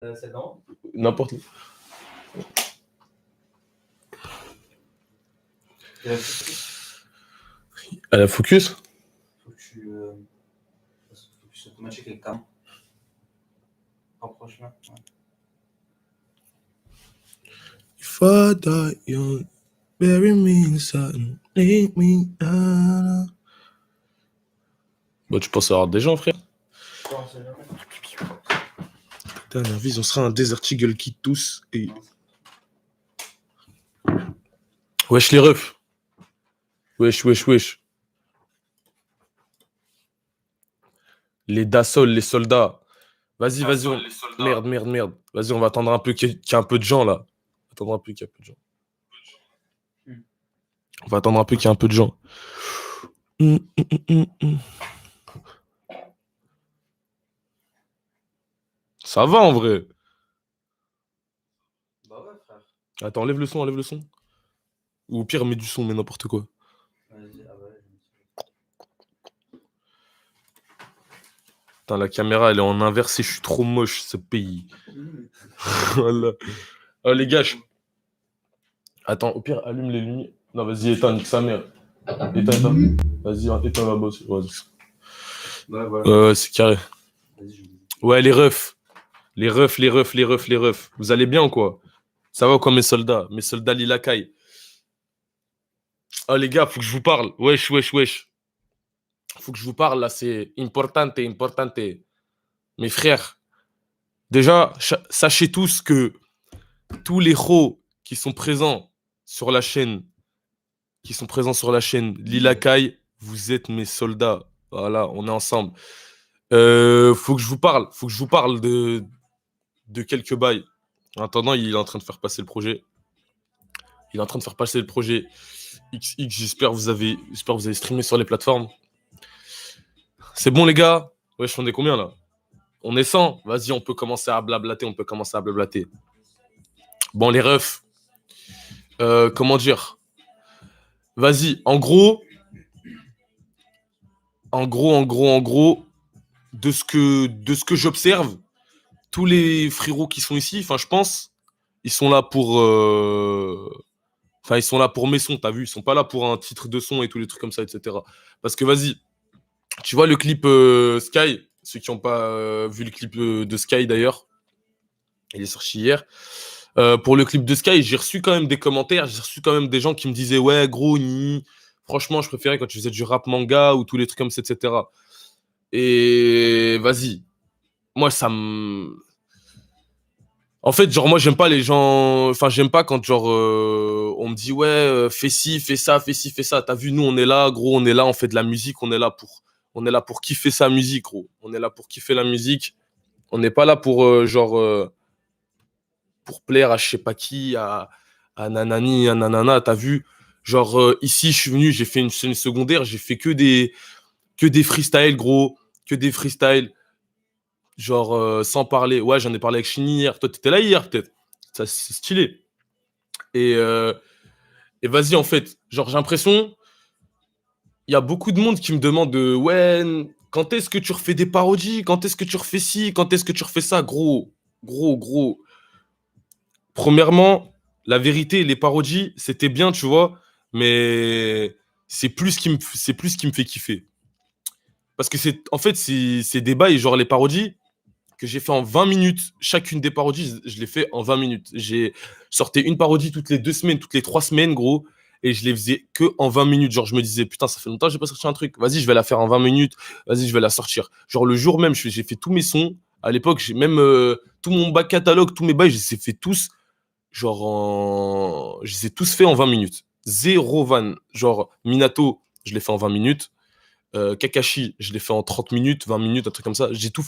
C'est dans N'importe. À la focus. Faut que tu focus automatique avec ta main. Rapproche là. Ouais. If I die young, bury me inside, leave me down. Bah, tu penses avoir des gens, frère. Non, c'est jamais. Putain, la vie, on sera un Desert Eagle qui tousse et. Wesh, les refs. Wesh. Les Dassol, les soldats. Vas-y. Merde. Vas-y, on va attendre un peu qu'il y ait un peu de gens, là. On va attendre un peu qu'il y ait un peu de gens. Ça va, en vrai. Bah ouais, frère. Attends, enlève le son. Ou au pire, mets du son, mais n'importe quoi. Vas-y, ah ouais. Putain, la caméra, elle est en inversé, je suis trop moche, ce pays. Voilà. Oh, les gars, Attends, au pire, allume les lumières. Non, vas-y, éteins, nique sa mère. Éteins. Vas-y, éteins la bosse. Ouais, voilà. C'est carré. Ouais, les refs. Les refs. Vous allez bien ou quoi? Ça va ou quoi, mes soldats? Mes soldats Lilakai. Oh, les gars, faut que je vous parle. Wesh. Faut que je vous parle, là, c'est importante. Mes frères, déjà, sachez tous que tous les chos qui sont présents sur la chaîne, Lilakai, vous êtes mes soldats. Voilà, on est ensemble. Faut que je vous parle de quelques bails. En attendant, il est en train de faire passer le projet. XX, j'espère que vous avez streamé sur les plateformes. C'est bon, les gars? Wesh, on est combien, là? On est 100? Vas-y, on peut commencer à blablater. Bon, les refs. Comment dire? Vas-y, en gros, de ce que j'observe, tous les frérots qui sont ici, enfin, je pense, ils sont là pour mes sons, t'as vu, ils sont pas là pour un titre de son et tous les trucs comme ça, etc. Parce que vas-y, tu vois le clip Sky, ceux qui n'ont pas vu le clip de Sky d'ailleurs, il est sorti hier. Pour le clip de Sky, j'ai reçu quand même des commentaires, j'ai reçu quand même des gens qui me disaient ouais gros, franchement je préférais quand tu faisais du rap manga ou tous les trucs comme ça, etc. Et vas-y, moi ça me... En fait, genre, moi, j'aime pas les gens. Enfin, j'aime pas quand, genre, on me dit, ouais, fais ci, fais ça. T'as vu, nous, on est là, gros, on est là, on fait de la musique, on est là pour kiffer sa musique, gros. On est là pour kiffer la musique. On n'est pas là pour, pour plaire à je sais pas qui, à nanani, à nanana. T'as vu, genre, ici, je suis venu, j'ai fait une scène secondaire, j'ai fait que des freestyles, gros, que des freestyles. Genre, sans parler. Ouais, j'en ai parlé avec Chini hier. Toi, t'étais là hier, peut-être. Ça, c'est stylé. Et vas-y, en fait, genre, j'ai l'impression, il y a beaucoup de monde qui me demande ouais, quand est-ce que tu refais des parodies? Quand est-ce que tu refais ci? Quand est-ce que tu refais ça? Gros. Premièrement, la vérité, les parodies, c'était bien, tu vois, mais c'est plus ce qui me fait kiffer. Parce que en fait, c'est des bails, genre les parodies, que j'ai fait en 20 minutes. Chacune des parodies, je l'ai fait en 20 minutes. J'ai sorti une parodie toutes les 2 semaines, toutes les 3 semaines, gros. Et je les faisais que en 20 minutes. Genre, je me disais, putain, ça fait longtemps que j'ai pas sorti un truc. Vas-y, je vais la faire en 20 minutes. Vas-y, je vais la sortir. Genre, le jour même, j'ai fait tous mes sons. À l'époque, j'ai même tout mon back catalogue, tous mes bails, je les ai fait tous. Genre, je les ai tous fait en 20 minutes. Zéro van. Genre, Minato, je l'ai fait en 20 minutes. Kakashi, je l'ai fait en 30 minutes, 20 minutes, un truc comme ça. J'ai tout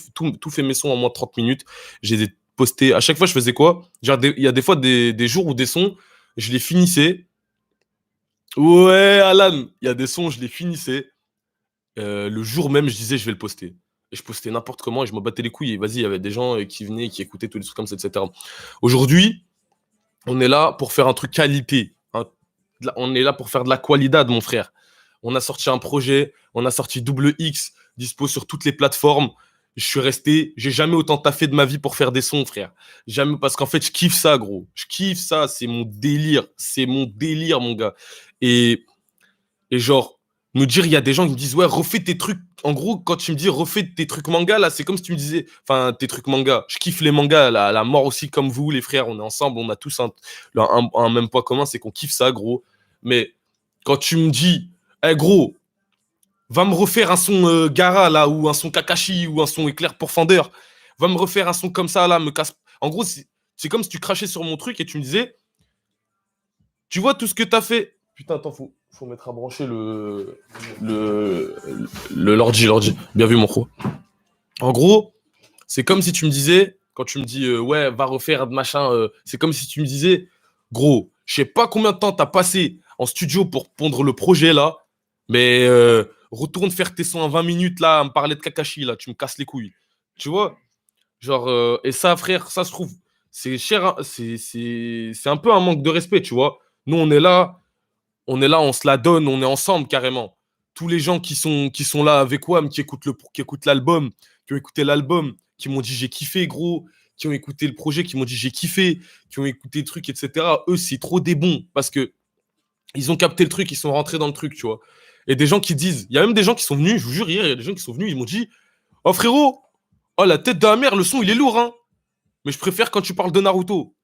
fait mes sons en moins de 30 minutes. J'ai posté. À chaque fois, je faisais quoi? Genre, il y a des fois des jours où des sons, je les finissais. Ouais, Alan, il y a des sons, je les finissais. Le jour même, je disais, je vais le poster. Et je postais n'importe comment et je m'en battais les couilles. Et vas-y, il y avait des gens qui venaient, qui écoutaient tous les trucs comme ça, etc. Aujourd'hui, on est là pour faire un truc qualité. Hein. On est là pour faire de la qualidad, mon frère. On a sorti un projet, on a sorti Double X, dispo sur toutes les plateformes. je suis resté, j'ai jamais autant taffé de ma vie pour faire des sons, frère. Jamais, parce qu'en fait, je kiffe ça, gros. Je kiffe ça, c'est mon délire. C'est mon délire, mon gars. Et, et genre, me dire, il y a des gens qui me disent, ouais, refais tes trucs. En gros, quand tu me dis refais tes trucs manga, là, c'est comme si tu me disais, enfin, tes trucs manga. Je kiffe les mangas, la mort aussi, comme vous, les frères. On est ensemble, on a tous un même point commun, c'est qu'on kiffe ça, gros. Mais quand tu me dis, eh, gros, va me refaire un son Gara, là, ou un son Kakashi, ou un son Éclair pour Fender. Va me refaire un son comme ça, là, me casse. En gros, c'est comme si tu crachais sur mon truc et tu me disais, tu vois tout ce que t'as fait. Putain, attends, faut mettre à brancher le, l'ordi. Bien vu, mon pro. En gros, c'est comme si tu me disais, quand tu me dis, ouais, va refaire machin, c'est comme si tu me disais, gros, je sais pas combien de temps t'as passé en studio pour pondre le projet, là, mais retourne faire tes sons en 20 minutes, là, à me parler de Kakashi, là, tu me casses les couilles. Tu vois? Genre, et ça, frère, ça se trouve, c'est cher, hein, c'est un peu un manque de respect, tu vois? Nous, on est là, on se la donne, on est ensemble carrément. Tous les gens qui sont là avec WAM, qui écoutent l'album, qui ont écouté l'album, qui m'ont dit j'ai kiffé, gros, qui ont écouté le projet, qui m'ont dit j'ai kiffé, qui ont écouté le truc, etc. Eux, c'est trop des bons parce que ils ont capté le truc, ils sont rentrés dans le truc, tu vois. Et des gens qui disent, il y a même des gens qui sont venus, je vous jure, hier, il y a des gens qui sont venus, ils m'ont dit, oh frérot, oh la tête de la mère, le son il est lourd, hein. Mais je préfère quand tu parles de Naruto.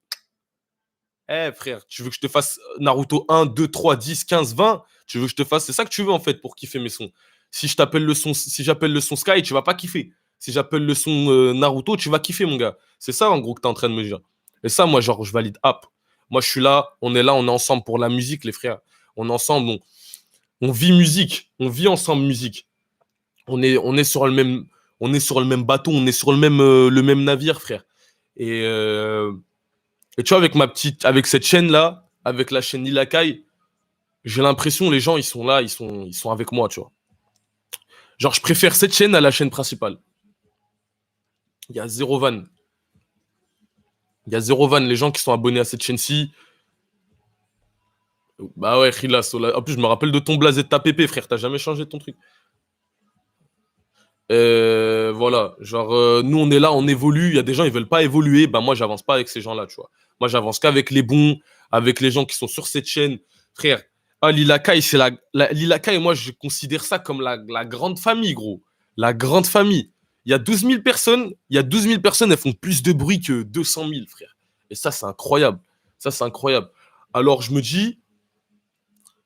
Eh frère, tu veux que je te fasse Naruto 1, 2, 3, 10, 15, 20? Tu veux que je te fasse. C'est ça que tu veux en fait pour kiffer mes sons. Si j'appelle le son Sky, tu vas pas kiffer. Si j'appelle le son Naruto, tu vas kiffer, mon gars. C'est ça en gros que tu es en train de me dire. Et ça, moi, genre, je valide app. Moi, je suis là, on est ensemble pour la musique, les frères. On est ensemble, on vit musique. On vit ensemble musique. On est sur le même bateau, on est sur le même navire, frère. Et, euh, et tu vois, avec cette chaîne-là, avec la chaîne Lilakai, j'ai l'impression les gens, ils sont là, ils sont avec moi, tu vois. Genre, je préfère cette chaîne à la chaîne principale. Il y a zéro van. Il y a zéro van. Les gens qui sont abonnés à cette chaîne-ci, bah ouais, Khilas. En plus, je me rappelle de ton blaze et de ta pépé, frère. T'as jamais changé ton truc. Voilà. Genre, nous, on est là, on évolue. Il y a des gens, ils veulent pas évoluer. Bah, moi, j'avance pas avec ces gens-là, tu vois. Moi, j'avance qu'avec les bons, avec les gens qui sont sur cette chaîne. Frère, ah, Lilakai, c'est Lilakai, moi, je considère ça comme la grande famille, gros. La grande famille. Il y a 12 000 personnes. Il y a 12 000 personnes, elles font plus de bruit que 200 000, frère. Et ça, c'est incroyable. Ça, c'est incroyable. Alors, je me dis,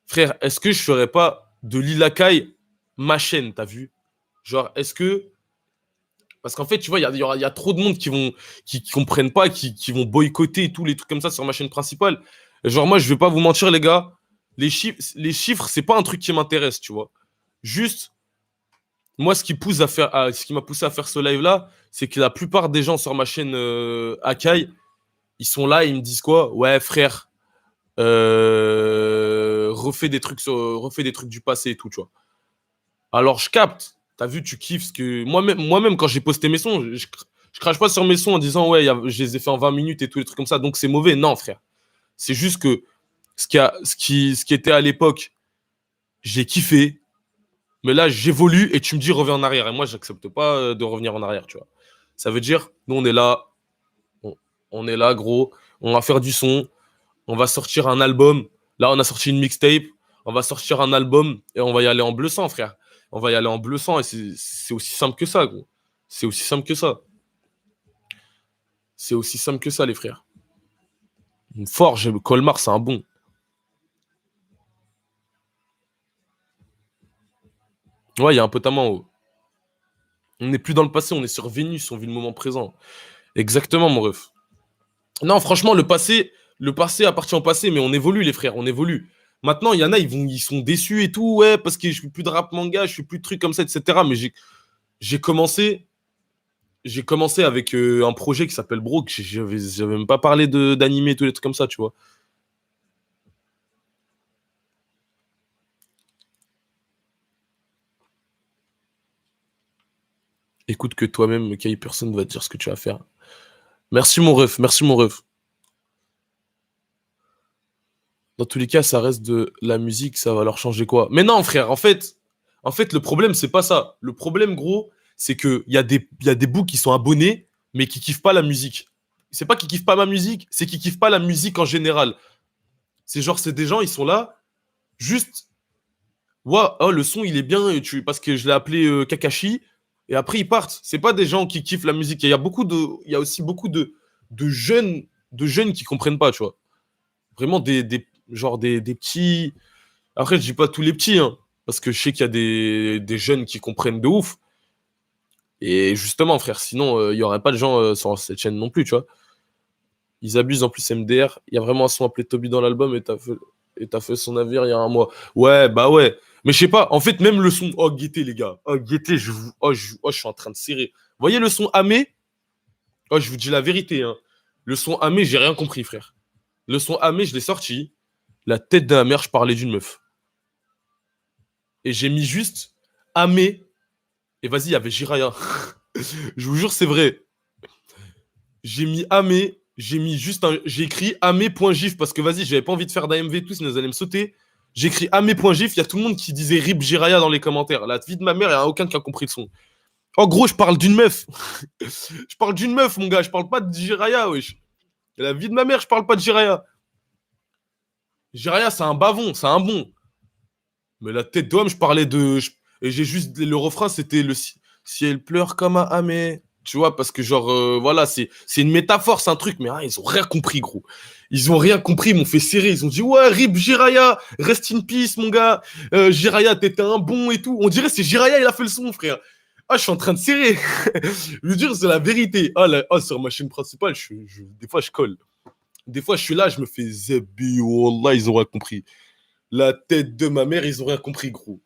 frère, est-ce que je ferais pas de Lilakai ma chaîne, t'as vu? Genre, est-ce que. Parce qu'en fait, tu vois, il y a trop de monde qui comprennent pas, qui vont boycotter tous les trucs comme ça sur ma chaîne principale. Et genre, moi, je vais pas vous mentir, les gars. Les chiffres, c'est pas un truc qui m'intéresse, tu vois. Juste, moi, ce qui m'a poussé à faire ce live-là, c'est que la plupart des gens sur ma chaîne Akai, ils sont là, ils me disent quoi? Ouais, frère, refais des trucs du passé et tout, tu vois. Alors, je capte. T'as vu, tu kiffes ce que. Moi-même, quand j'ai posté mes sons, je crache pas sur mes sons en disant, ouais, je les ai fait en 20 minutes et tous les trucs comme ça, donc c'est mauvais. Non, frère. C'est juste que ce qui était à l'époque, j'ai kiffé, mais là, j'évolue et tu me dis, reviens en arrière. Et moi, j'accepte pas de revenir en arrière, tu vois. Ça veut dire, nous, on est là, on est là, gros, on va faire du son, on va sortir un album. Là, on a sorti une mixtape, on va sortir un album et on va y aller en bleu sang, frère. On va y aller en bleu sang et c'est aussi simple que ça, gros. C'est aussi simple que ça. C'est aussi simple que ça, les frères. Fort, Colmar, c'est un bon. Ouais, il y a un pote à moi en haut. On n'est plus dans le passé, on est sur Vénus, on vit le moment présent. Exactement, mon ref. Non, franchement, le passé appartient au passé, mais on évolue, les frères, on évolue. Maintenant, il y en a, ils sont déçus et tout, ouais, parce que je fais plus de rap manga, je fais plus de trucs comme ça, etc. Mais j'ai commencé, j'ai commencé avec un projet qui s'appelle Bro, que j'avais même pas parlé d'animé, tous les trucs comme ça, tu vois. Écoute que toi-même, Kai, personne va te dire ce que tu vas faire. Merci, mon ref, merci, mon ref. Dans tous les cas, ça reste de la musique, ça va leur changer quoi? Mais non, frère, en fait, le problème, c'est pas ça. Le problème, gros, c'est qu'il y a des boucs qui sont abonnés, mais qui kiffent pas la musique. C'est pas qu'ils kiffent pas ma musique, c'est qu'ils kiffent pas la musique en général. C'est genre, c'est des gens, ils sont là, juste, ouais, oh, le son, il est bien, parce que je l'ai appelé Kakashi, et après, ils partent. C'est pas des gens qui kiffent la musique. Il y a aussi beaucoup de jeunes, de jeunes qui comprennent pas, tu vois. Vraiment genre des petits. Après, je dis pas tous les petits, hein, parce que je sais qu'il y a des jeunes qui comprennent de ouf. Et justement, frère, sinon, il y aurait pas de gens sur cette chaîne non plus, tu vois. Ils abusent en plus MDR. Il y a vraiment un son appelé Toby dans l'album et t'as fait son navire il y a un mois. Ouais, bah ouais. Mais je sais pas, en fait, même le son. Oh, guettez, les gars. Oh, guettez, je suis en train de serrer. Vous voyez le son Amé? Oh, je vous dis la vérité, hein. Le son Amé, j'ai rien compris, frère. Le son Amé, je l'ai sorti. La tête de la mère, je parlais d'une meuf. Et j'ai mis juste Amé. Et vas-y, il y avait Jiraya. Je vous jure, c'est vrai. J'ai mis Amé. J'ai mis juste un. J'ai écrit Amé.gif parce que vas-y, j'avais pas envie de faire d'AMV et tout, sinon vous allez me sauter. J'ai écrit Amé.gif. Il y a tout le monde qui disait RIP Jiraya dans les commentaires. La vie de ma mère, il n'y a aucun qui a compris le son. En gros, je parle d'une meuf. Je parle d'une meuf, mon gars. Je parle pas de Jiraya, wesh. La vie de ma mère, je parle pas de Jiraya. Jiraya, c'est un bavon, c'est un bon. Mais la tête d'homme, je parlais de. Et j'ai juste. Le refrain, c'était le. Si elle pleure comme un amé. Tu vois, parce que genre, voilà, c'est une métaphore, c'est un truc, mais ils ont rien compris, gros. Ils ont rien compris, ils m'ont fait serrer. Ils ont dit, ouais, RIP Jiraya, rest in peace, mon gars. Jiraya, t'étais un bon et tout. On dirait c'est Jiraya, il a fait le son, frère. Ah, je suis en train de serrer. Je veux dire, c'est la vérité. Sur ma chaîne principale, des fois, je colle. Des fois, je suis là, je me fais Zebi, Wallah, ils ont rien compris. La tête de ma mère, ils ont rien compris, gros.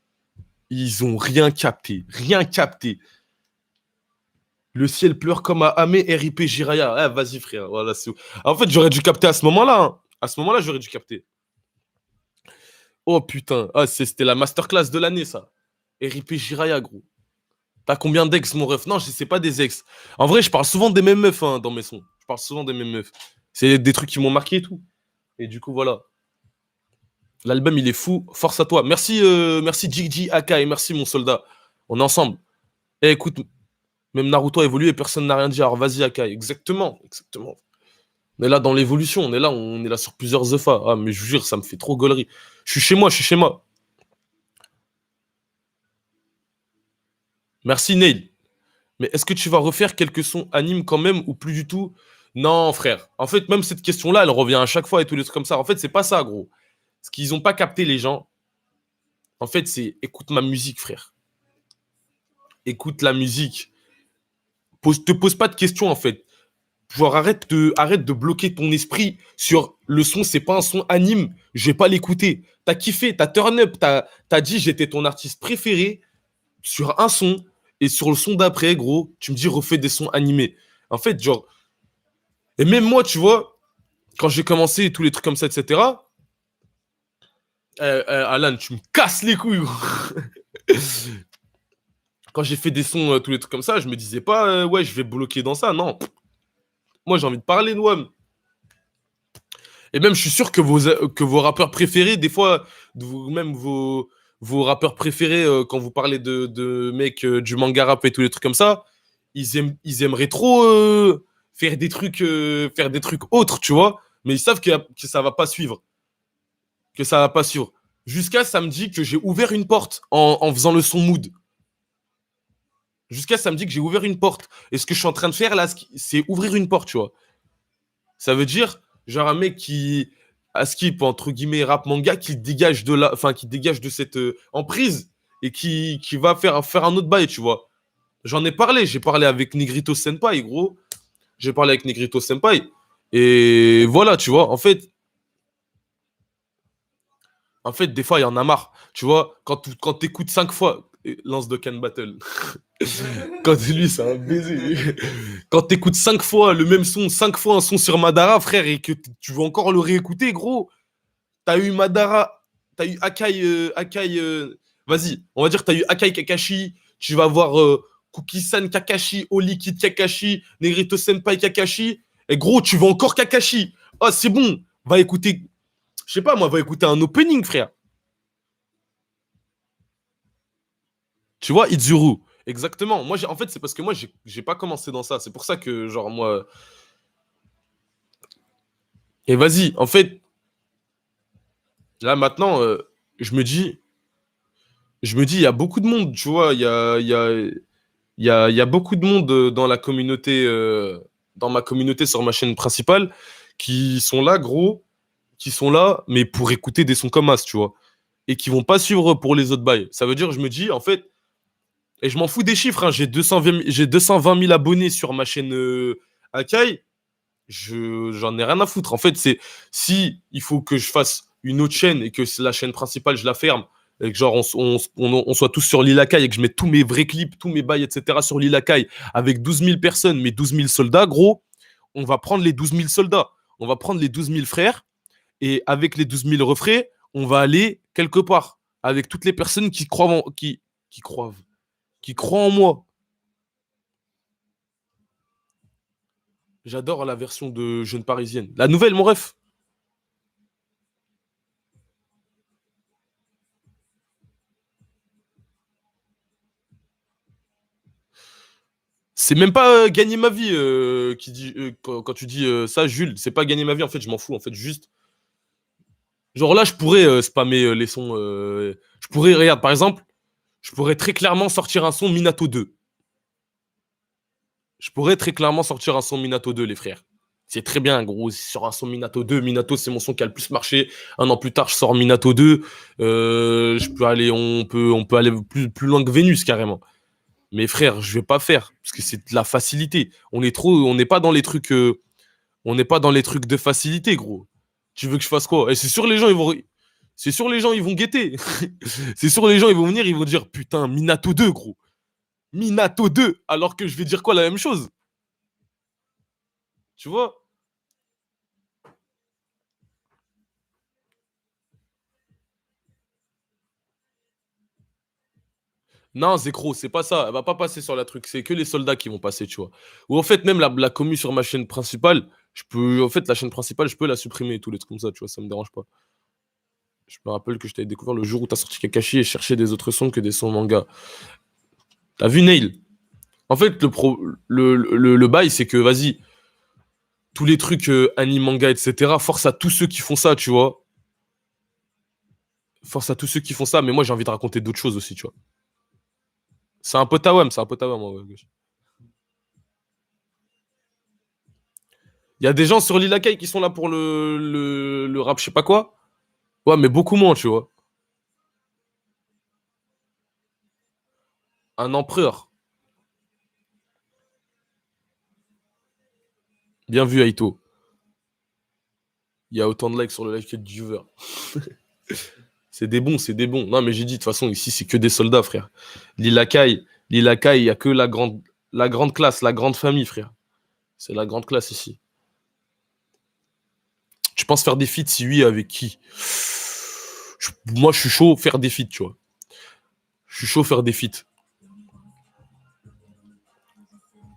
Ils ont rien capté. Rien capté. Le ciel pleure comme à Amé, RIP Jiraya. Ah, vas-y, frère. Voilà, en fait, j'aurais dû capter à ce moment-là, hein. À ce moment-là, j'aurais dû capter. Oh putain. Ah, c'était la masterclass de l'année, ça. RIP Jiraya, gros. T'as combien d'ex, mon ref? Non, je sais pas des ex. En vrai, je parle souvent des mêmes meufs hein, dans mes sons. Je parle souvent des mêmes meufs. C'est des trucs qui m'ont marqué et tout. Et du coup, voilà. L'album, il est fou. Force à toi. Merci, merci Jigji Akai. Merci, mon soldat. On est ensemble. Eh, écoute, même Naruto a évolué et personne n'a rien dit. Alors, vas-y, Akai. Exactement. Exactement. On est là dans l'évolution. On est là sur plusieurs EFA. Ah, mais je vous jure, ça me fait trop gaulerie. Je suis chez moi, je suis chez moi. Merci, Neil. Mais est-ce que tu vas refaire quelques sons animes quand même ou plus du tout? Non, frère. En fait, même cette question-là, elle revient à chaque fois et tous les trucs comme ça. En fait, c'est pas ça, gros. Ce qu'ils ont pas capté, les gens, en fait, c'est écoute ma musique, frère. Écoute la musique. Te pose pas de questions, en fait. Genre, arrête de bloquer ton esprit sur le son, c'est pas un son anime, je vais pas l'écouter. T'as kiffé, t'as turn up, t'as dit j'étais ton artiste préféré sur un son, et sur le son d'après, gros, tu me dis refais des sons animés. En fait, genre, et même moi, tu vois, quand j'ai commencé tous les trucs comme ça, etc., Alan, tu me casses les couilles, gros. Quand j'ai fait des sons, tous les trucs comme ça, je me disais pas, ouais, je vais bloquer dans ça. Non. Moi, j'ai envie de parler, Noam. Et même, je suis sûr que vos rappeurs préférés, des fois, même vos rappeurs préférés, quand vous parlez de mecs du manga rap et tous les trucs comme ça, ils aimeraient trop faire des trucs autres, tu vois. Mais ils savent que ça va pas suivre. Que ça va pas suivre. Jusqu'à samedi que j'ai ouvert une porte en faisant le son mood. Jusqu'à samedi que j'ai ouvert une porte. Et ce que je suis en train de faire là, c'est ouvrir une porte, tu vois. Ça veut dire, genre, un mec qui, à skip, entre guillemets, rap manga, qui dégage de cette emprise et qui va faire un autre bail, tu vois. J'en ai parlé, j'ai parlé avec Negrito Senpai, gros. J'ai parlé avec Negrito Senpai. Et voilà, tu vois, en fait, des fois, il y en a marre. Tu vois, quand t'écoutes 5 fois, lance de Can Battle. Quand lui, c'est un baiser. Quand t'écoutes 5 fois le même son, 5 fois un son sur Madara, frère, et que tu veux encore le réécouter, gros, t'as eu Madara, t'as eu Akai, vas-y, on va dire que t'as eu Akai Kakashi, tu vas voir Kuki-san Kakashi, Oli Kid Kakashi, Negrito Senpai Kakashi, et gros, tu veux encore Kakashi. Oh, c'est bon, va écouter, je sais pas, moi, va écouter un opening, frère. Tu vois, Izuru. Exactement. Moi, en fait, c'est parce que moi, j'ai pas commencé dans ça. C'est pour ça que, genre, moi. Et vas-y, en fait, là, maintenant, je me dis, il y a beaucoup de monde, tu vois. Il y a beaucoup de monde dans la communauté, dans ma communauté sur ma chaîne principale, qui sont là, gros, qui sont là, mais pour écouter des sons comme As, tu vois. Et qui vont pas suivre pour les autres bails. Ça veut dire, je me dis, en fait, et je m'en fous des chiffres, hein, j'ai 220 000 abonnés sur ma chaîne Akai. J'en ai rien à foutre. En fait, c'est si il faut que je fasse une autre chaîne et que la chaîne principale, je la ferme, et que genre on soit tous sur l'île Akai et que je mette tous mes vrais clips, tous mes bails, etc. sur l'île Akai avec 12 000 personnes, mais 12 000 soldats, gros, on va prendre les 12 000 soldats. On va prendre les 12 000 frères et avec les 12 000 refrains, on va aller quelque part avec toutes les personnes qui croient qui croient en moi. J'adore la version de Jeune Parisienne. La nouvelle, mon ref. C'est même pas gagner ma vie qui dit quand tu dis ça, Jules. C'est pas gagner ma vie. En fait, je m'en fous. En fait, juste. Genre là, je pourrais spammer les sons. Je pourrais, regarde, par exemple, je pourrais très clairement sortir un son Minato 2. Je pourrais très clairement sortir un son Minato 2, les frères. C'est très bien, gros. Sur un son Minato 2, Minato, c'est mon son qui a le plus marché. Un an plus tard, je sors Minato 2. Je peux aller, on peut aller plus loin que Vénus, carrément. Mais frère, je vais pas faire parce que c'est de la facilité. On n'est pas dans les trucs, on n'est pas dans les trucs de facilité, gros. Tu veux que je fasse quoi? Et c'est sûr les gens ils vont guetter. C'est sûr les gens ils vont venir, ils vont dire putain Minato 2, gros. Minato 2, alors que je vais dire quoi la même chose. Tu vois? Non, Zekro, c'est pas ça. Elle va pas passer sur la truc. C'est que les soldats qui vont passer, tu vois. Ou en fait, même la commu sur ma chaîne principale, en fait, la chaîne principale, je peux la supprimer et tous les trucs comme ça, tu vois, ça me dérange pas. Je me rappelle que je t'avais découvert le jour où t'as sorti Kakashi et cherché des autres sons que des sons manga. T'as vu Nail? En fait, le bail, c'est que, vas-y, tous les trucs anime, manga, etc., force à tous ceux qui font ça, tu vois. Force à tous ceux qui font ça, mais moi, j'ai envie de raconter d'autres choses aussi, tu vois. C'est un potawam, moi. Ouais. Il y a des gens sur l'Ilakai qui sont là pour le rap, je sais pas quoi. Ouais, mais beaucoup moins, tu vois. Un empereur. Bien vu, Aito. Il y a autant de likes sur le live que de viewers. C'est des bons, c'est des bons. Non, mais j'ai dit, de toute façon, ici, c'est que des soldats, frère. L'Ilakai, il n'y a que la grande classe, la grande famille, frère. C'est la grande classe ici. Tu penses faire des feats? Si oui, avec qui? Moi, je suis chaud faire des feats, tu vois. Je suis chaud faire des feats.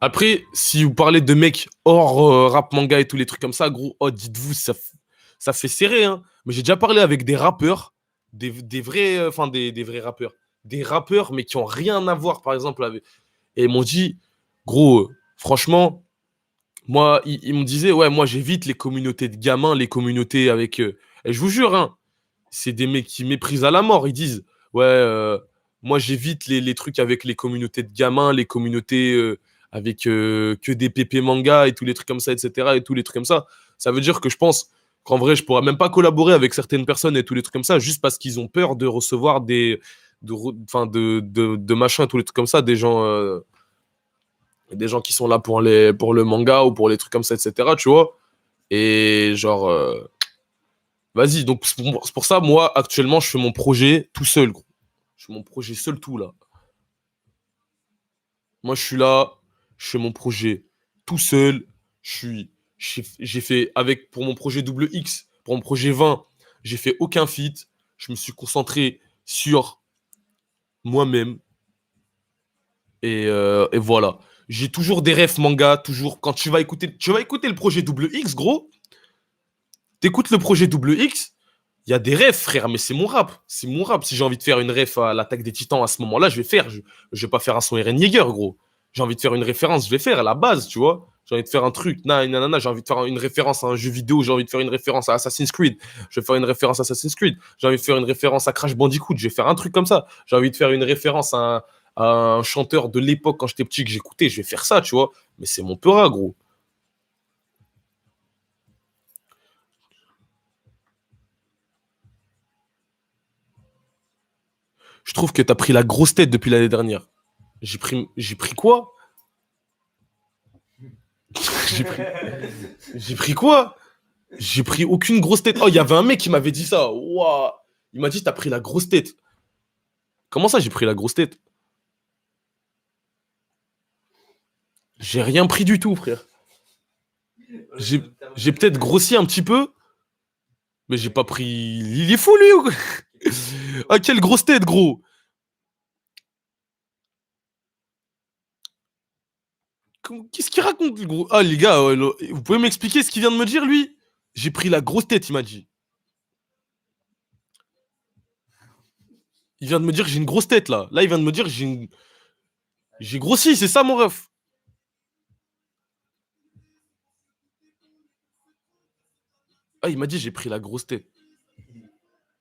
Après, si vous parlez de mecs hors rap manga et tous les trucs comme ça, gros, oh, dites-vous, ça fait serrer, hein. Mais j'ai déjà parlé avec des rappeurs, des vrais, enfin des vrais rappeurs, des rappeurs, mais qui ont rien à voir, par exemple, avec. Et ils m'ont dit, gros, franchement, moi, ils me disaient, ouais, moi, j'évite les communautés de gamins, les communautés avec. Et je vous jure, hein, c'est des mecs qui méprisent à la mort. Ils disent, ouais, moi, j'évite les trucs avec les communautés de gamins, les communautés avec que des pépés manga et tous les trucs comme ça, etc. Et tous les trucs comme ça. Ça veut dire que je pense qu'en vrai, je pourrais même pas collaborer avec certaines personnes et tous les trucs comme ça, juste parce qu'ils ont peur de recevoir de machin, tous les trucs comme ça, des gens qui sont là pour le manga ou pour les trucs comme ça, etc. Tu vois. Et genre, vas-y. Donc, c'est pour ça, moi, actuellement, je fais mon projet tout seul, gros. Je fais mon projet seul tout, là. Moi, je suis là, je fais mon projet tout seul. J'ai fait, pour mon projet double X, pour mon projet 20, j'ai fait aucun feat. Je me suis concentré sur moi-même. Et voilà. J'ai toujours des refs manga, toujours. Quand tu vas écouter le projet double X, gros, t'écoutes le projet double X, Il y a des refs, frère, mais c'est mon rap. C'est mon rap. Si j'ai envie de faire une ref à l'attaque des Titans à ce moment-là, je vais faire. Je vais pas faire un son Eren Yeager, gros. J'ai envie de faire une référence, je vais faire à la base, tu vois. J'ai envie de faire un truc, nanana, j'ai envie de faire une référence à un jeu vidéo, j'ai envie de faire une référence à Assassin's Creed, je vais faire une référence à Assassin's Creed, j'ai envie de faire une référence à Crash Bandicoot, je vais faire un truc comme ça. J'ai envie de faire une référence à un chanteur de l'époque quand j'étais petit que j'écoutais, je vais faire ça, tu vois. Mais c'est mon peurat, gros. Je trouve que t'as pris la grosse tête depuis l'année dernière. J'ai pris quoi? J'ai pris, j'ai pris quoi? J'ai pris aucune grosse tête. Oh, il y avait un mec qui m'avait dit ça. Ouah. Il m'a dit, t'as pris la grosse tête. Comment ça, j'ai pris la grosse tête? J'ai rien pris du tout, frère. J'ai j'ai peut-être grossi un petit peu, mais j'ai pas pris. Il est fou, lui, ou quoi? Ah, quelle grosse tête, gros. Qu'est-ce qu'il raconte, le gros? Ah, les gars, vous pouvez m'expliquer ce qu'il vient de me dire, lui? J'ai pris la grosse tête, il m'a dit. Il vient de me dire que j'ai une grosse tête, là. Là, il vient de me dire que j'ai grossi, c'est ça, mon ref. Ah, il m'a dit j'ai pris la grosse tête.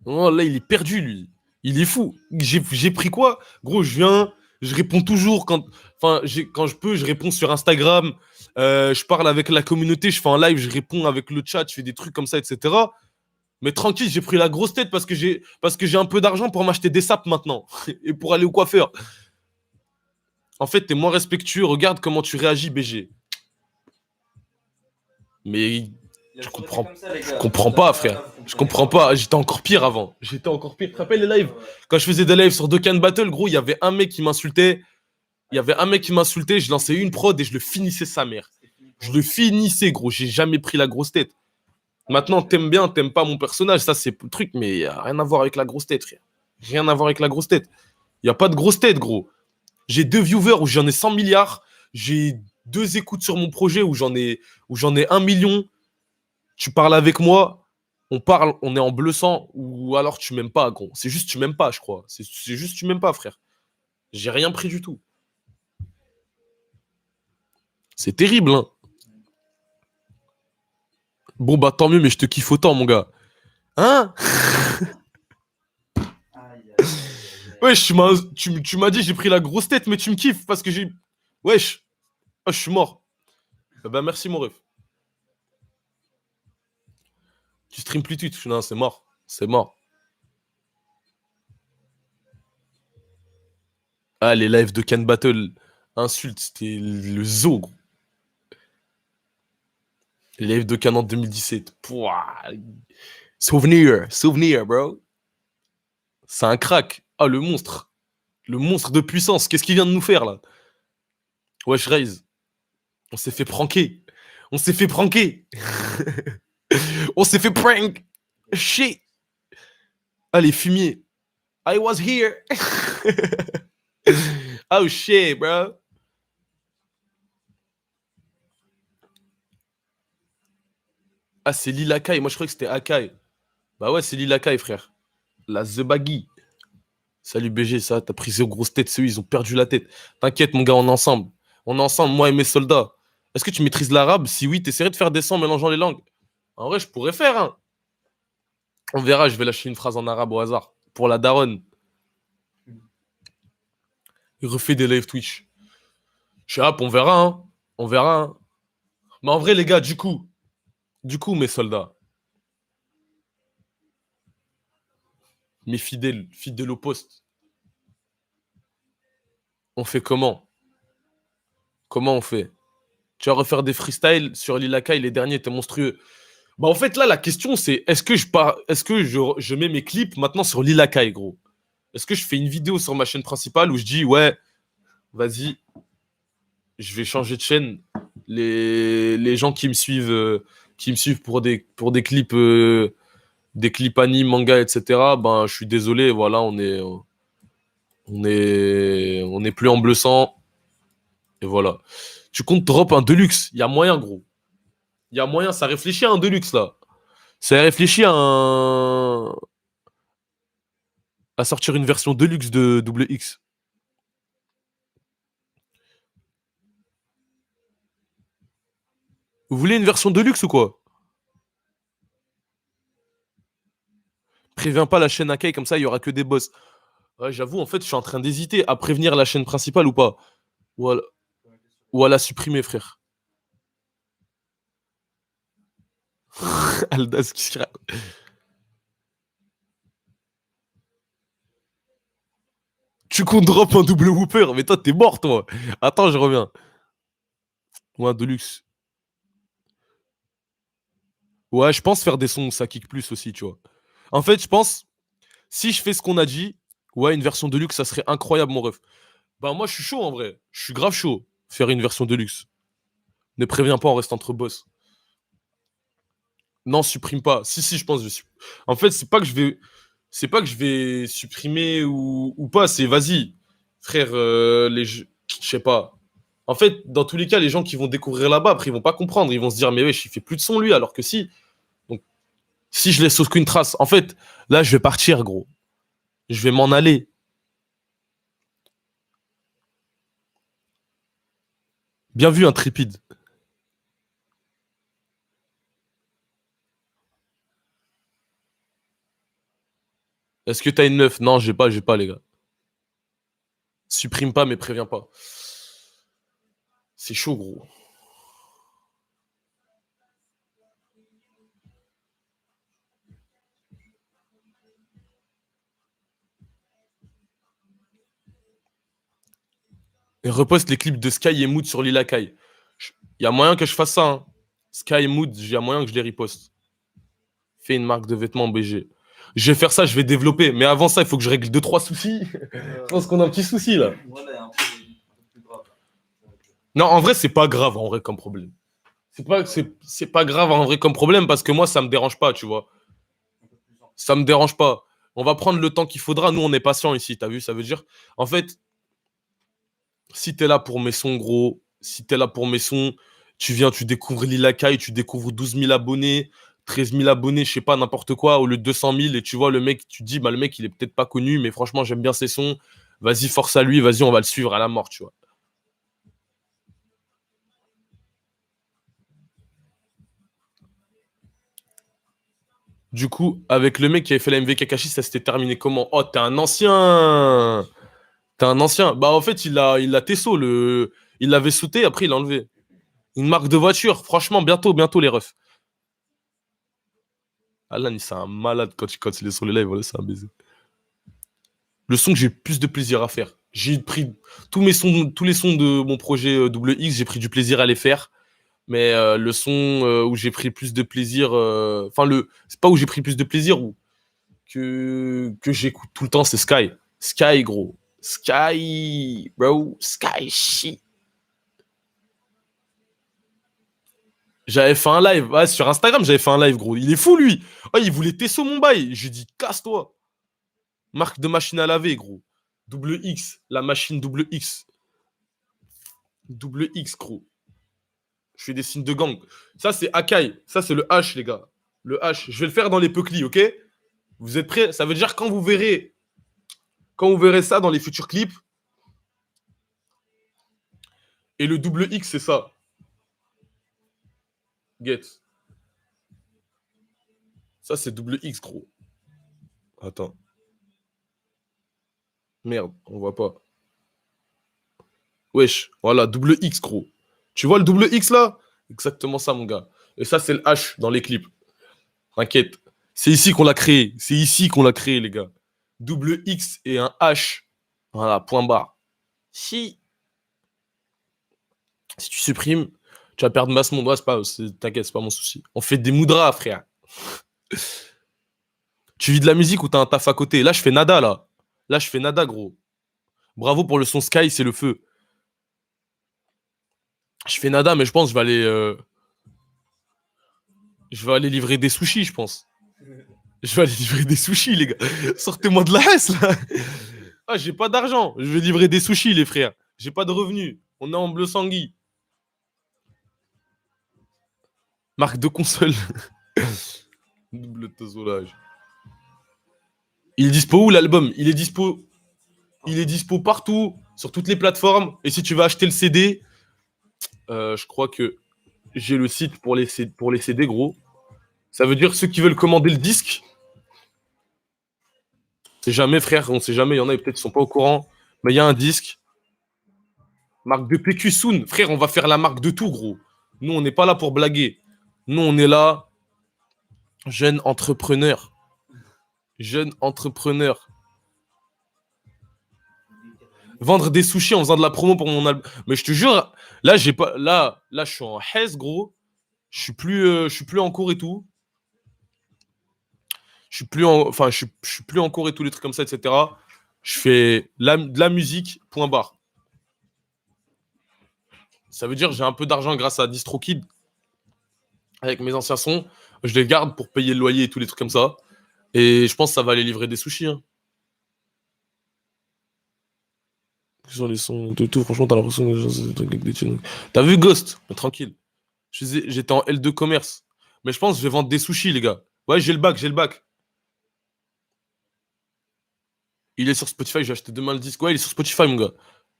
Oh, là, il est perdu, lui. Il est fou. J'ai pris quoi? Gros, je viens, je réponds toujours quand, enfin, quand je peux, je réponds sur Instagram. Je parle avec la communauté, je fais un live, je réponds avec le chat, je fais des trucs comme ça, etc. Mais tranquille, j'ai pris la grosse tête parce que j'ai un peu d'argent pour m'acheter des sapes maintenant et pour aller au coiffeur. En fait, t'es moins respectueux. Regarde comment tu réagis, BG. Mais je comprends pas, frère. Je comprends pas. J'étais encore pire avant. J'étais encore pire. Tu te rappelles les lives? Quand je faisais des lives sur Dokkan Battle, gros, il y avait un mec qui m'insultait. Il y avait un mec qui m'insultait. Je lançais une prod et je le finissais sa mère. Je le finissais, gros. J'ai jamais pris la grosse tête. Maintenant, t'aimes bien, t'aimes pas mon personnage. Ça, c'est le truc, mais y a rien à voir avec la grosse tête, frère. Rien à voir avec la grosse tête. Y a pas de grosse tête, gros. J'ai 2 viewers où j'en ai 100 milliards. J'ai 2 écoutes sur mon projet où j'en ai 1 million. Tu parles avec moi, on parle, on est en bleu sang, ou alors tu m'aimes pas, gros. C'est juste tu m'aimes pas, je crois. C'est juste tu m'aimes pas, frère. J'ai rien pris du tout. C'est terrible, hein. Bon, bah tant mieux, mais je te kiffe autant, mon gars. Hein? Wesh, tu m'as dit j'ai pris la grosse tête, mais tu me kiffes parce que j'ai. Wesh. Oh, je suis mort. Bah merci, mon ref. Tu stream plus Twitch. Non, c'est mort. C'est mort. Ah, les lives de Can Battle. Insulte, c'était le zoo, gros. Les lives de Can en 2017. Pouah. Souvenir, souvenir, bro. C'est un crack. Ah, le monstre. Le monstre de puissance. Qu'est-ce qu'il vient de nous faire, là? Wesh, Raze. On s'est fait pranker. On s'est fait pranker. On s'est fait prank. Shit. Ah, les fumiers. I was here. Oh, shit, bro. Ah, c'est Lil Akai. Moi, je croyais que c'était Akai. Bah ouais, c'est Lil Akai, frère. La The Baggy. Salut BG, ça, t'as pris ces grosses têtes, ceux ils ont perdu la tête. T'inquiète, mon gars, on est ensemble. On est ensemble, moi et mes soldats. Est-ce que tu maîtrises l'arabe? Si oui, t'essaierais de faire des sons mélangeant les langues. En vrai, je pourrais faire, hein. On verra, je vais lâcher une phrase en arabe au hasard. Pour la daronne. Il refait des live Twitch. Je suis on verra, hein. On verra, hein. Mais en vrai, les gars, du coup, mes soldats, mes fidèles au poste, on fait comment? Comment on fait? Tu vas refaire des freestyles sur Lilaka, les derniers étaient monstrueux. Bah en fait là la question c'est est-ce que je mets mes clips maintenant sur Lilaka, gros? Est-ce que je fais une vidéo sur ma chaîne principale où je dis ouais, vas-y, je vais changer de chaîne. Les gens qui me suivent pour des clips anime, manga, etc. Ben je suis désolé, voilà, on est plus en bleu sang et voilà. Tu comptes drop un Deluxe, il y a moyen, gros. Il y a moyen, ça réfléchit à un Deluxe là. Ça a réfléchi à sortir une version deluxe de double X. Vous voulez une version deluxe ou quoi? Préviens pas la chaîne Akai, comme ça, il y aura que des boss. Ouais, j'avoue, en fait, je suis en train d'hésiter à prévenir la chaîne principale ou pas. Ou ou à la supprimer, frère. Aldas qui se raconte. Tu comptes drop un double whooper, mais toi, t'es mort, toi. Attends, je reviens. Ou un deluxe. Ouais, je pense faire des sons, ça kick plus aussi, tu vois. En fait, je pense, si je fais ce qu'on a dit, ouais, une version deluxe, ça serait incroyable, mon ref. Bah, moi, je suis chaud, en vrai. Je suis grave chaud. Faire une version deluxe. Ne préviens pas, on reste entre boss. Non, supprime pas. Si, si, je pense que En fait, c'est pas que je vais. C'est pas que je vais supprimer ou pas, c'est vas-y. Frère, je sais pas. En fait, dans tous les cas, les gens qui vont découvrir là-bas, après, ils vont pas comprendre. Ils vont se dire, mais wesh, il fait plus de son, lui, alors que si. Donc, si je laisse aucune trace. En fait, là, je vais partir, gros. Je vais m'en aller. Bien vu, intrépide. Est-ce que t'as une meuf? Non, j'ai pas, les gars. Supprime pas, mais préviens pas. C'est chaud, gros. Et reposte les clips de Sky et Mood sur Lila Kai. Il y a moyen que je fasse ça, hein. Sky et Mood, il y a moyen que je les riposte. Fais une marque de vêtements BG. Je vais faire ça, je vais développer. Mais avant ça, il faut que je règle 2-3 soucis. Je pense qu'on a un petit souci là. Voilà, un peu plus grave. Non, en vrai, c'est pas grave en vrai comme problème. C'est pas grave en vrai comme problème parce que moi, ça me dérange pas, tu vois. Ça me dérange pas. On va prendre le temps qu'il faudra. Nous, on est patient ici, t'as vu? Ça veut dire, en fait, si t'es là pour mes sons, gros, si t'es là pour mes sons, tu viens, tu découvres Lila Kai, tu découvres 12 000 abonnés, 13 000 abonnés, je sais pas, n'importe quoi, au lieu de 200 000, et tu vois le mec, tu te dis, bah le mec, il est peut-être pas connu, mais franchement, j'aime bien ses sons, vas-y, force à lui, vas-y, on va le suivre à la mort, tu vois. Du coup, avec le mec qui avait fait la MV Kakashi, ça s'était terminé comment? Oh, t'es un ancien! T'es un ancien. Bah, en fait, il a Tesso, il l'avait sauté, après, il l'a enlevé. Une marque de voiture, franchement, bientôt, les refs. Alan, c'est un malade quand il est sur les lives, voilà, c'est un baiser. Le son que j'ai plus de plaisir à faire. J'ai pris tous les sons de mon projet Double X, j'ai pris du plaisir à les faire. Mais le son où j'ai pris plus de plaisir, c'est pas où j'ai pris plus de plaisir, ou que j'écoute tout le temps, c'est Sky. Sky, gros. Sky, bro. Sky, shit. J'avais fait un live, ouais, sur Instagram, j'avais fait un live, gros. Il est fou, lui. Oh, il voulait Tesso mon bail. J'ai dit, casse-toi. Marque de machine à laver, gros. Double X, la machine double X. Double X, gros. Je fais des signes de gang. Ça, c'est Akai. Ça, c'est le H, les gars. Le H. Je vais le faire dans les peuclis, ok? Vous êtes prêts? Ça veut dire quand vous verrez ça dans les futurs clips, et le double X, c'est ça. Get. Ça, c'est double X, gros. Attends. Merde, on voit pas. Wesh, voilà, double X, gros. Tu vois le double X là? Exactement ça, mon gars. Et ça, c'est le H dans les clips. T'inquiète. C'est ici qu'on l'a créé. C'est ici qu'on l'a créé, les gars. Double X et un H. Voilà, point barre. Si tu supprimes, tu vas perdre masse monde. Ouais, t'inquiète, c'est pas mon souci. On fait des moudras, frère. Tu vis de la musique ou t'as un taf à côté? Là, je fais nada, là. Là, je fais nada, gros. Bravo pour le son Sky, c'est le feu. Je fais nada, mais je pense que je vais aller livrer des sushis, je pense. Je vais aller livrer des sushis, les gars. Sortez-moi de la haisse, là. Ah, j'ai pas d'argent. Je vais livrer des sushis, les frères. J'ai pas de revenus. On est en bleu sanguin. Marque de console. Double tosolage. Il est dispo où l'album? Il est dispo partout, sur toutes les plateformes. Et si tu vas acheter le CD, je crois que j'ai le site pour les CD, gros. Ça veut dire ceux qui veulent commander le disque. C'est jamais, frère, on sait jamais. Il y en a peut-être qui sont pas au courant. Mais il y a un disque. Marque de PQ Soon. Frère, on va faire la marque de tout, gros. Nous, on n'est pas là pour blaguer. Nous, on est là, jeune entrepreneur. Jeune entrepreneur. Vendre des sushis en faisant de la promo pour mon album. Mais je te jure, là, j'ai pas. Là, je suis en haise, gros. Je suis plus en cours et tout. Je suis plus en cours et tous les trucs comme ça, etc. Je fais de la musique, point barre. Ça veut dire que j'ai un peu d'argent grâce à DistroKid avec mes anciens sons. Je les garde pour payer le loyer et tous les trucs comme ça. Et je pense que ça va aller livrer des sushis. Hein. Sur les sons de tout, franchement, t'as l'impression que les gens, c'est des trucs avec des tunes. T'as vu Ghost? Mais tranquille. J'étais en L2 commerce. Mais je pense que je vais vendre des sushis, les gars. Ouais, j'ai le bac, j'ai le bac. Il est sur Spotify, j'ai acheté demain le disque. Ouais, il est sur Spotify, mon gars.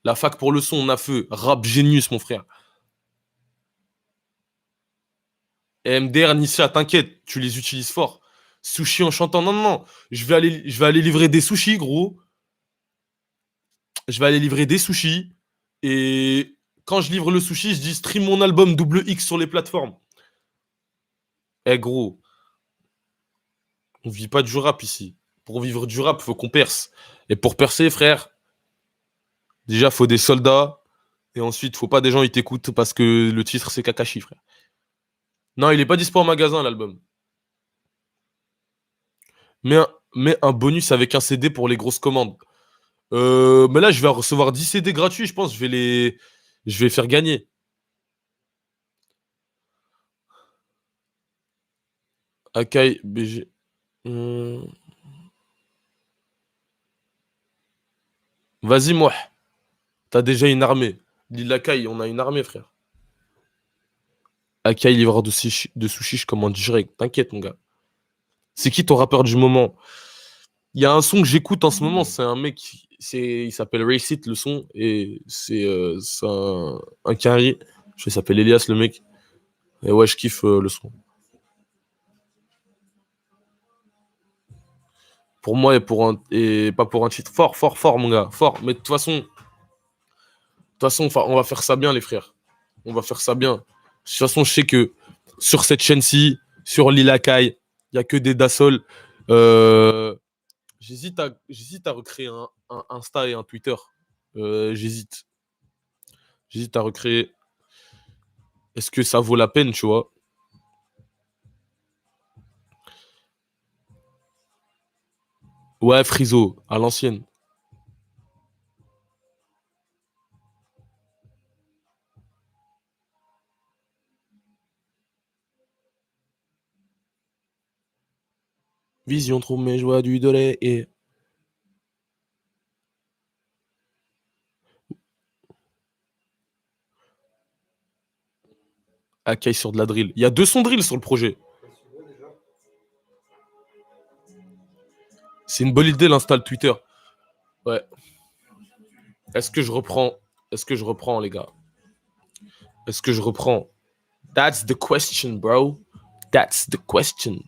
La fac pour le son, on a feu. Rap Genius, mon frère. Et MDR, Nisha, t'inquiète, tu les utilises fort. Sushi en chantant, non, non, non. Je vais aller livrer des sushis, gros. Je vais aller livrer des sushis. Et quand je livre le sushi, je dis stream mon album double X sur les plateformes. Eh, gros, on vit pas du rap ici. Pour vivre du rap, faut qu'on perce. Et pour percer, frère, déjà, faut des soldats. Et ensuite, faut pas des gens qui t'écoutent parce que le titre, c'est Kakashi, frère. Non, il est pas dispo en magasin, l'album. Mais un bonus avec un CD pour les grosses commandes. Mais là, je vais recevoir 10 CD gratuits, je pense. Je vais faire gagner. Akai, BG. Vas-y, moi. T'as déjà une armée. L'île Akai, on a une armée, frère. Akai, livreur de sushi, je commande direct. T'inquiète, mon gars. C'est qui ton rappeur du moment? Il y a un son que j'écoute en ce moment, c'est un mec, il s'appelle Raceit le son, et c'est un carré. Il s'appelle Elias le mec. Et ouais, je kiffe le son. Pour moi et pas pour un titre. Fort, fort, fort, mon gars. Fort. Mais de toute façon, on va faire ça bien, les frères. On va faire ça bien. De toute façon, je sais que sur cette chaîne-ci, sur l'Ilakai, il n'y a que des Dassol. Euh, j'hésite à recréer un Insta et un Twitter. J'hésite. J'hésite à recréer. Est-ce que ça vaut la peine, tu vois? Ouais, Friso, à l'ancienne. Vision, trouve mes joies du dolé et. Akai sur de la drill. Il y a 200 drill sur le projet. C'est une bonne idée, l'install Twitter. Ouais. Est-ce que je reprends? Est-ce que je reprends, les gars? Est-ce que je reprends? That's the question, bro. That's the question.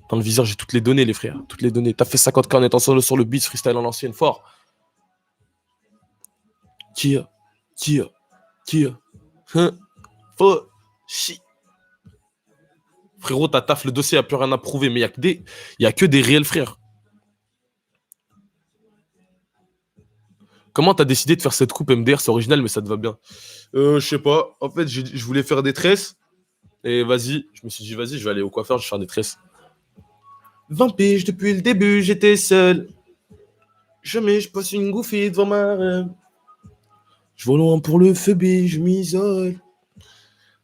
Dans le viseur, j'ai toutes les données, les frères. Toutes les données. T'as fait 50K en étant sur le beat, freestyle en l'ancienne, fort. Tire, tire, tire. Faux. Shit. Frérot, t'as taf, le dossier, il n'y a plus rien à prouver, mais il y a que des réels frères. Comment t'as décidé de faire cette coupe MDR? C'est original, mais ça te va bien. Je sais pas. En fait, je voulais faire des tresses. Et vas-y, je me suis dit, vas-y, je vais aller au coiffeur, je vais faire des tresses. 20 piges depuis le début, j'étais seul. Jamais je passe une gouffie devant ma reine. Je vais loin pour le phobie, je m'isole.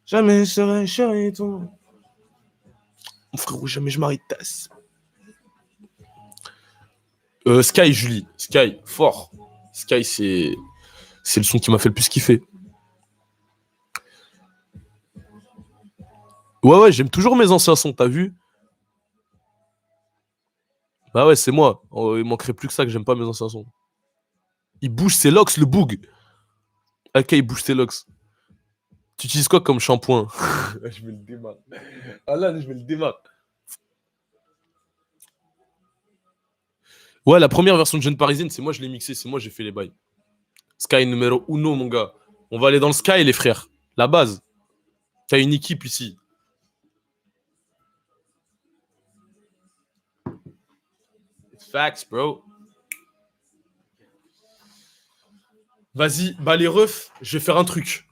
Jamais je serai chéri ton. Mon frérot, jamais je m'arrête tasse. Sky, Julie. Sky, fort. Sky, c'est le son qui m'a fait le plus kiffer. Ouais, j'aime toujours mes anciens sons, t'as vu? Bah ouais, c'est moi. Oh, il manquerait plus que ça que j'aime pas mes anciens sons. Il bouge ses locks, le boug. Ok, il bouge ses locks. Tu utilises quoi comme shampoing? Je me le démarre. Ah là, je me le démarre. Ouais, la première version de Jeune Parisienne, c'est moi, je l'ai mixé, c'est moi, j'ai fait les bails. Sky numéro uno, mon gars. On va aller dans le Sky, les frères. La base. T'as une équipe ici. It's facts, bro. Vas-y, bah les refs, je vais faire un truc.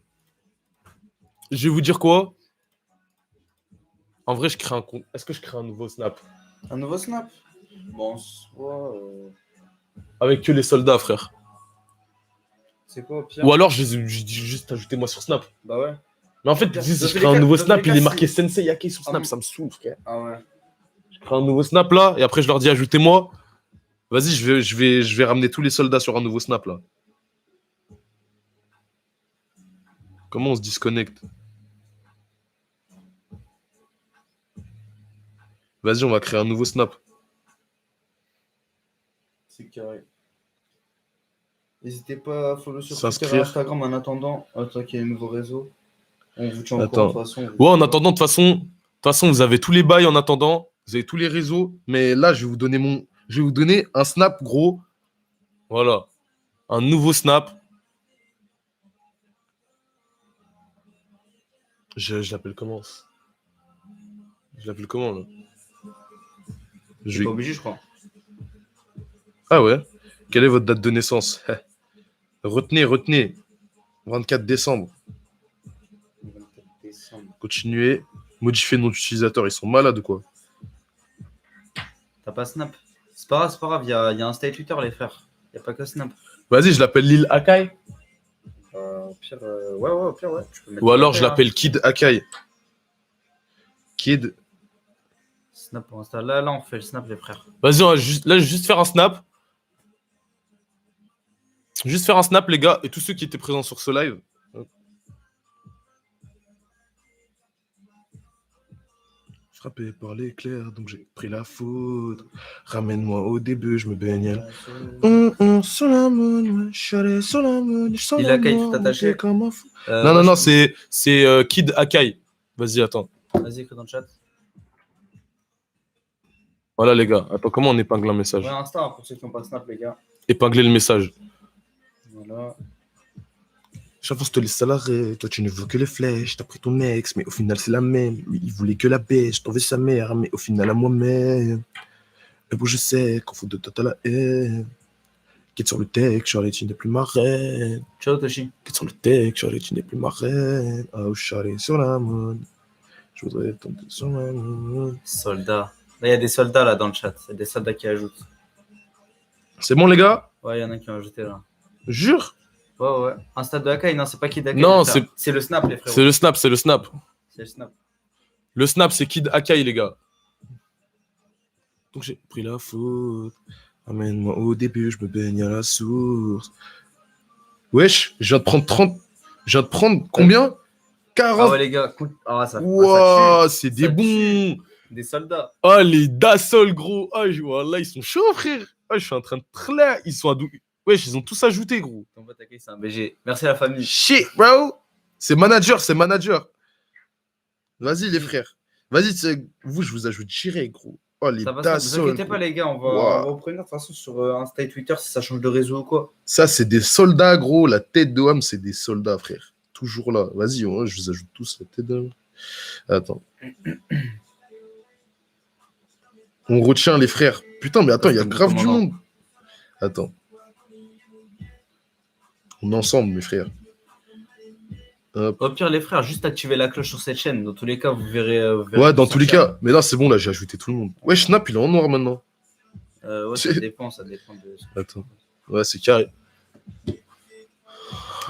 Je vais vous dire quoi? En vrai, je crée un compte. Est-ce que je crée un nouveau Snap? Un nouveau snap? Bon, soit. Avec que les soldats, frère. C'est quoi au pire? Ou alors, je dis juste ajoutez-moi sur Snap. Bah ouais. Mais en fait, Dans si tous je les crée un cas- nouveau dans tous Snap, les il cas, est marqué si- Sensei Yake sur Snap, Ah, ça me saoule, frère. Ah ouais. Je crée un nouveau Snap là, et après, je leur dis ajoutez-moi. Vas-y, je vais ramener tous les soldats sur un nouveau Snap là. Comment on se disconnecte? Vas-y, on va créer un nouveau Snap. C'est carré. N'hésitez pas à follow sur Twitter et S'inscrire. Instagram en attendant. Attends qu'il y ait un nouveau réseau. On vous tient au courant de Attends. toute façon. Ouais, en attendant, de toute façon, vous avez tous les bails en attendant. Vous avez tous les réseaux. Mais là, je vais vous donner un Snap, gros. Voilà. Un nouveau Snap. Je l'appelle comment? Je l'appelle comment, là? Je Je suis vais- pas obligé, je crois. Ah ouais? Quelle est votre date de naissance? Retenez. 24 décembre. 24 décembre. Continuez. Modifier nom d'utilisateur. Ils sont malades ou quoi? T'as pas Snap? C'est pas grave, il y a Insta et Twitter, les frères. Il n'y a pas que Snap. Vas-y, je l'appelle Lil Akai. Au pire, ouais, au pire, ouais. Tu peux mettre Ou alors, Akai, je l'appelle Kid Akai. Kid. Snap pour Insta. Là, on fait le Snap, les frères. Vas-y, là, je vais juste faire un Snap. Juste faire un Snap, les gars, et tous ceux qui étaient présents sur ce live. Frappé par l'éclair, donc j'ai pris la faute. Ramène-moi au début, je me baignais. Sur la moon, je suis allé sur la moon, je sens Il la Akai, mort, tout attaché. comme un fou. Ouais, Non, c'est Kid Akai. Vas-y, attends. Vas-y, écris dans le chat. Voilà, les gars. Attends, comment on épingle un message? Ouais, Insta, hein, pour ceux qui n'ont pas de Snap, les gars. Épingler le message. Voilà. J'avance, je te laisse à l'arrêt. Toi, tu ne veux que les flèches. T'as pris ton ex, mais au final, c'est la même. Lui, il voulait que la baisse. Je t'en veux sa mère, mais au final, à moi-même. Mais bon, je sais qu'au fond de toi, t'as la haine. Quitte sur le texte, Charlie, tu n'es plus ma reine. Ciao, Toshi. Quitte sur le texte, Charlie, tu n'es plus ma reine. Oh, Charlie, sur la moon. Je voudrais tomber sur la moon. Soldats. Là, il y a des soldats là dans le chat. Il y a des soldats qui ajoutent. C'est bon, les gars? Ouais, il y en a qui ont ajouté là. Jure? Ouais. Insta de Akai, non, c'est pas Kid Akai. Non, les frères. C'est le Snap, les frères. C'est le Snap, c'est le Snap. C'est le Snap. Le Snap, c'est Kid Akai, les gars. Donc j'ai pris la faute. Amène-moi au début, je me baigne à la source. Wesh, je viens de prendre 30. Je viens de prendre combien? 40. Ah ouais, les gars. Ah, ça Wouah, tue. c'est des Ça bons. Des soldats. Ah, les Dassol, gros. Ah, là, ils sont chauds, frère. Ah, je suis en train de trler. Ils sont à wesh, ils ont tous ajouté, gros. Ton pote Akai, c'est un BG. Merci à la famille. Shit, bro. C'est manager, c'est manager. Vas-y, les frères. Vas-y, vous, je vous ajoute direct, gros. Oh, les Ça va, ne vous Dassol. inquiétez pas, les gars. On Wow. va vous prévenir de toute façon sur Insta et Twitter si ça change de réseau ou quoi. Ça, c'est des soldats, gros. La tête de homme, c'est des soldats, frère. Toujours là. Vas-y, hein, je vous ajoute tous la tête d'homme. Attends. On retient les frères. Putain, mais attends, il y a grave du monde. Attends. On est ensemble, mes frères. Hop. Au pire, les frères, juste activez la cloche sur cette chaîne. Dans tous les cas, vous verrez. Ouais, dans tous les cas. Mais là, c'est bon, là, j'ai ajouté tout le monde. Ouais, Snap, il est en noir maintenant. Ouais, ça dépend de. Attends. Ouais, c'est carré.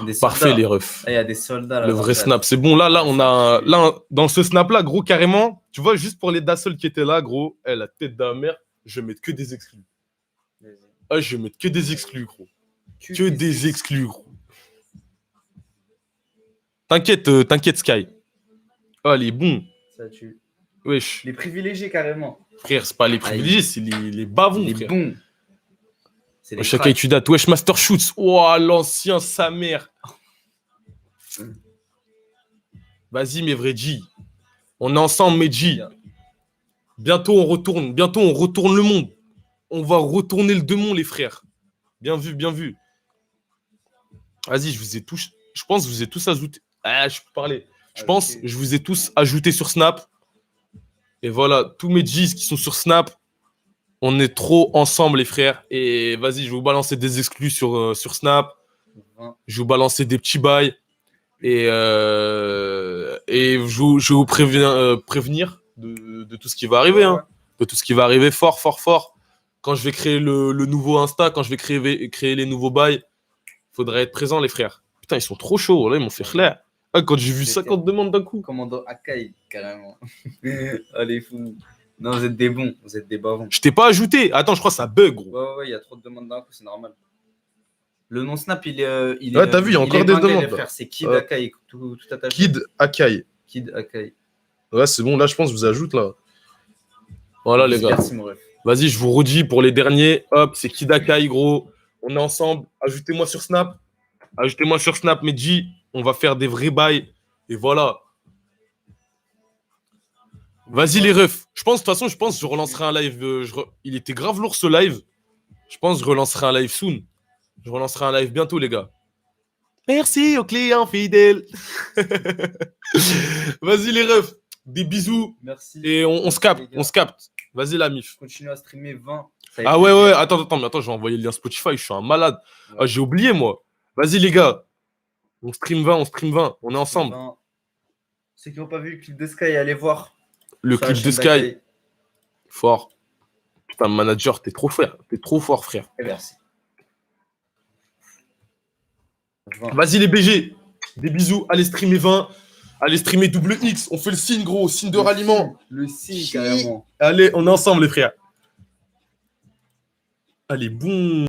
Des Parfait, soldats. les refs. Ah, il y a des soldats là. Le dans vrai chat. Snap. C'est bon, là, on a. Là, dans ce Snap-là, gros, carrément, tu vois, juste pour les Dassol qui étaient là, gros, la tête de la mère, je vais mettre que des exclus. Vas-y. Ah, je vais mettre que des exclus, gros. Que des exclus, gros. T'inquiète, Sky. Ah, il est bon. Ça tue. Wesh. Les privilégiés, carrément. Frère, c'est pas les privilégiés, c'est les bavons, Les frère. bons. C'est les Chacun cracks. tu dates. Wesh, Master Shoots. Oh, l'ancien, sa mère. Vas-y, mes vrais G. On est ensemble, mes G. Bientôt, on retourne. Bientôt, on retourne le monde. On va retourner le Demon, les frères. Bien vu, bien vu. Vas-y, je vous ai tous... Je pense que je vous ai tous ajouté... Ah, je peux parler. Je pense que je vous ai tous ajouté sur Snap. Et voilà, tous mes G's qui sont sur Snap, on est trop ensemble, les frères. Et vas-y, je vais vous balancer des exclus sur Snap. Je vais vous balancer des petits bails. Et je vais vous prévenir de tout ce qui va arriver. Hein. De tout ce qui va arriver fort, fort, fort. Quand je vais créer le nouveau Insta, quand je vais créer les nouveaux bails, il faudra être présent, les frères. Putain, ils sont trop chauds. Là, ils m'ont fait clair. Ah, quand j'ai vu 50 demandes d'un coup. Commandant Akai, carrément. Allez, fou. Non, vous êtes des bons. Vous êtes des bavons. Je t'ai pas ajouté. Attends, je crois que ça bug, gros. Ouais, il y a trop de demandes d'un coup, c'est normal. Le nom Snap, il est. Ouais, t'as vu, il y a encore des demandes. C'est Kid Akai, tout attaché. Kid Akai. Kid Akai. Ouais, c'est bon, là, je pense que je vous ajoute, là. Voilà, les gars. Merci, mon ref. Vas-y, je vous redis pour les derniers. Hop, c'est Kid Akai, gros. On est ensemble. Ajoutez-moi sur Snap. Ajoutez-moi sur Snap, Medji. On va faire des vrais bails. Et voilà. Vas-y, les refs. De toute façon, je pense que je relancerai un live. Il était grave lourd, ce live. Je pense que je relancerai un live soon. Je relancerai un live bientôt, les gars. Merci aux clients fidèles. Vas-y, les refs. Des bisous. Merci. Et on se capte. On se capte. Vas-y, la mif. Continue à streamer 20. Ah ouais. Attends, je vais envoyer le lien Spotify. Je suis un malade. Ouais. Ah, j'ai oublié, moi. Vas-y, les gars. On stream 20. On est ensemble. Ceux qui n'ont pas vu le clip de Sky, allez voir. Le clip de Sky. Fort. Putain, manager, t'es trop fort. T'es trop fort, frère. Et merci. Vas-y, les BG. Des bisous. Allez streamer 20. Allez streamer double X. On fait le signe, gros. Signe de ralliement. Le signe, carrément. Allez, on est ensemble, les frères. Allez, boum.